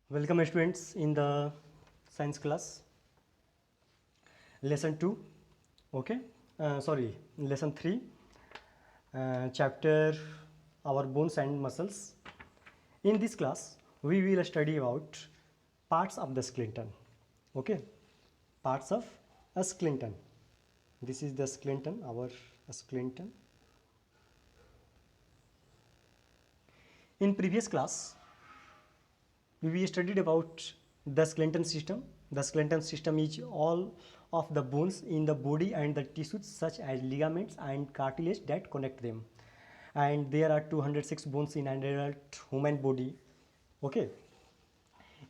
Welcome students in the science class lesson 2. Okay, sorry, lesson 3, chapter our bones and muscles. In this class we will study about parts of the skeleton. Okay, parts of a skeleton. This is the skeleton, our skeleton. In previous class we studied about the skeleton system. The skeleton system is all of the bones in the body and the tissues such as ligaments and cartilage that connect them. And there are 206 bones in an adult human body. Okay.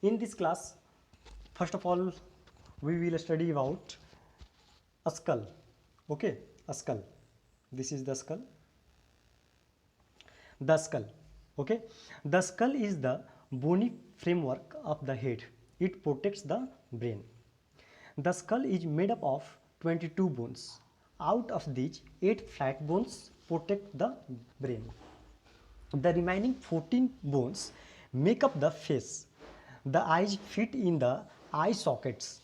In this class, first of all, we will study about a skull. Okay, a skull. This is the skull. The skull. Okay, the skull is the bony framework of the head. It protects the brain. The skull is made up of 22 bones. Out of these, 8 flat bones protect the brain. The remaining 14 bones make up the face. The eyes fit in the eye sockets.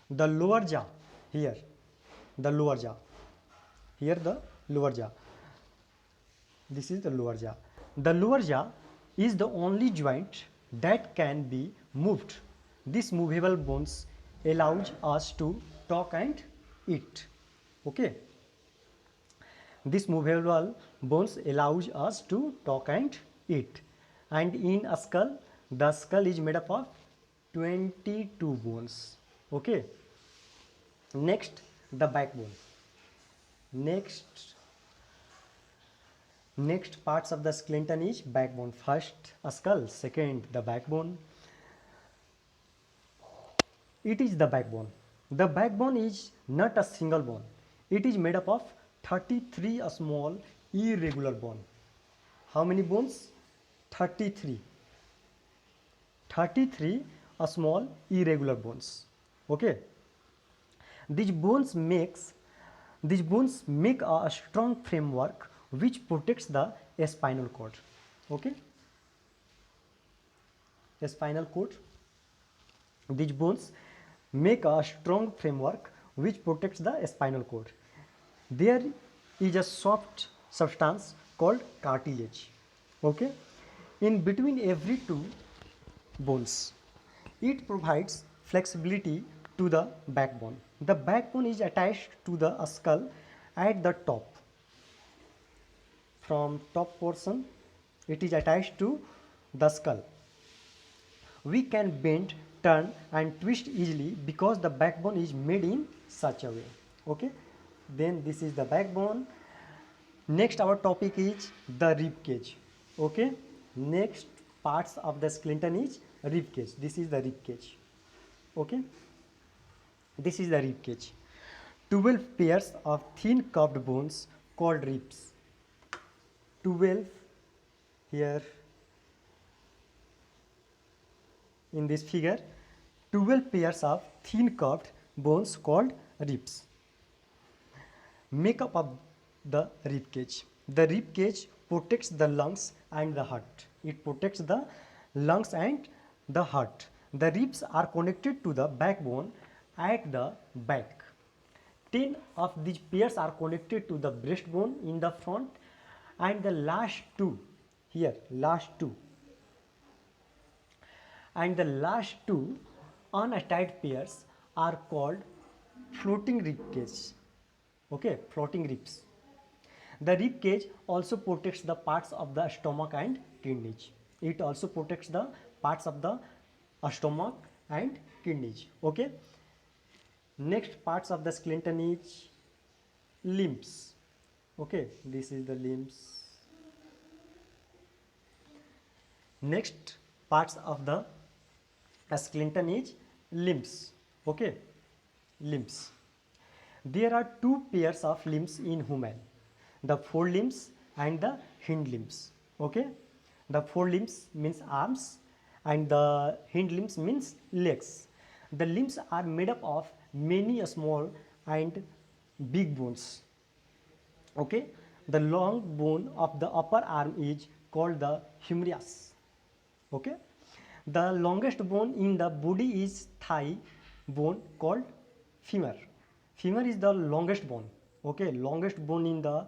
The lower jaw, here, the lower jaw, here the lower jaw. This is the lower jaw. The lower jaw is the only joint that can be moved. This movable bones allows us to talk and eat. Okay. This movable bones allows us to talk and eat. And in a skull, the skull is made up of 22 bones. Okay. Next, the backbone. Next parts of the skeleton is backbone. First a skull, second the backbone. It is the backbone. The backbone is not a single bone. It is made up of 33 small irregular bones. How many bones? 33. 33 small irregular bones. Okay. These bones make a strong framework which protects the spinal cord. Okay. Spinal cord. These bones make a strong framework which protects the spinal cord. There is a soft substance called cartilage. Okay. In between every two bones, it provides flexibility to the backbone. The backbone is attached to the skull at the top. From top portion, it is attached to the skull. We can bend, turn and twist easily because the backbone is made in such a way. Okay, then this is the backbone. Next our topic is the rib cage. Okay, next parts of the skeleton is rib cage. This is the rib cage. Okay, this is the rib cage. 12 pairs of thin curved bones called ribs. 12 here in this figure, 12 pairs of thin curved bones called ribs make up of the rib cage. The rib cage protects the lungs and the heart. It protects the lungs and the heart. The ribs are connected to the backbone at the back. 10 of these pairs are connected to the breastbone in the front, and the last two here, and the last two unattached pairs are called floating rib cage. Okay, floating ribs. The rib cage also protects the parts of the stomach and kidneys. It also protects the parts of the stomach and kidneys. Okay. Next parts of the skeleton is limbs. Okay, this is the limbs. Next parts of the skeleton is limbs. Okay, limbs. There are two pairs of limbs in human, the forelimbs and the hind limbs. Okay, the forelimbs means arms and the hind limbs means legs. The limbs are made up of many small and big bones. Okay, the long bone of the upper arm is called the humerus. Okay, The longest bone in the body is thigh bone called femur. Femur is the longest bone. Okay, longest bone in the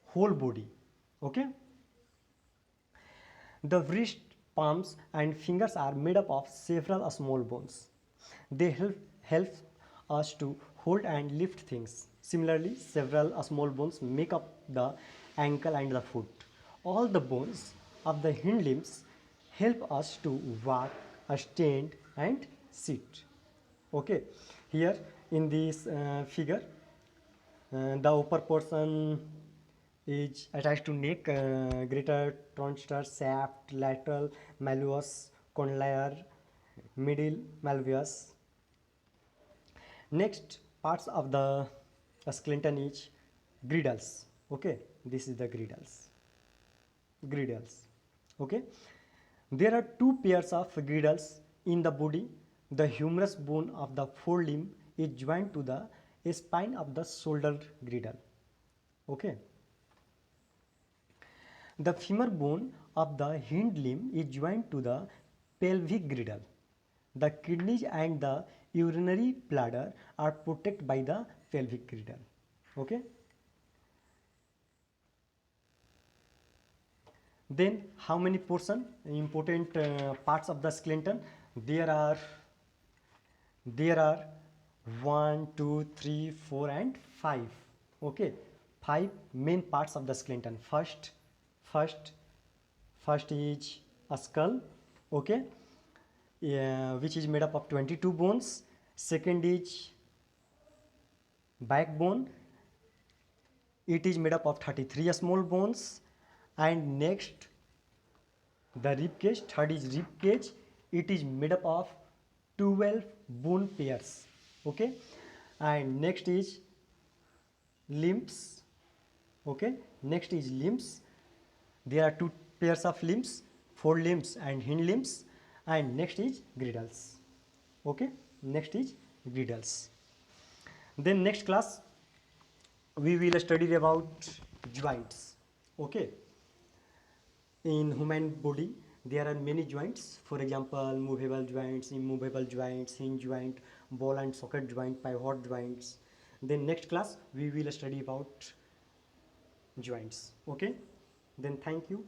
whole body. Okay. The wrist, palms and fingers are made up of several small bones. They help us to hold and lift things. Similarly, several small bones make up the ankle and the foot. All the bones of the hind limbs help us to walk, stand and sit. Okay, here in this figure, the upper portion is attached to neck, greater trochanter, shaft, lateral malleus, condylar, middle malleus. Next parts of the skeleton is girdles. Okay, this is the girdles. Girdles. Okay, there are two pairs of girdles in the body. The humerus bone of the forelimb is joined to the spine of the shoulder girdle. Okay. The femur bone of the hind limb is joined to the pelvic girdle. The kidneys and the urinary bladder are protected by the pelvic girdle. Okay. Then how many portion important parts of the skeleton? There are 1, 2, 3, 4 and 5. Okay, 5 main parts of the skeleton. First is a skull. Okay, which is made up of 22 bones. Second is backbone. It is made up of 33 small bones. And next the rib cage. Third is rib cage. It is made up of 12 bone pairs. Okay, and next is limbs. Okay, next is limbs. There are two pairs of limbs, forelimbs and hind limbs. And next is girdles. Okay, next is girdles. Then next class we will study about joints. Okay, in human body there are many joints. For example, movable joints, immovable joints, hinge joint, ball and socket joint, pivot joints. Then next class we will study about joints. Okay, then thank you.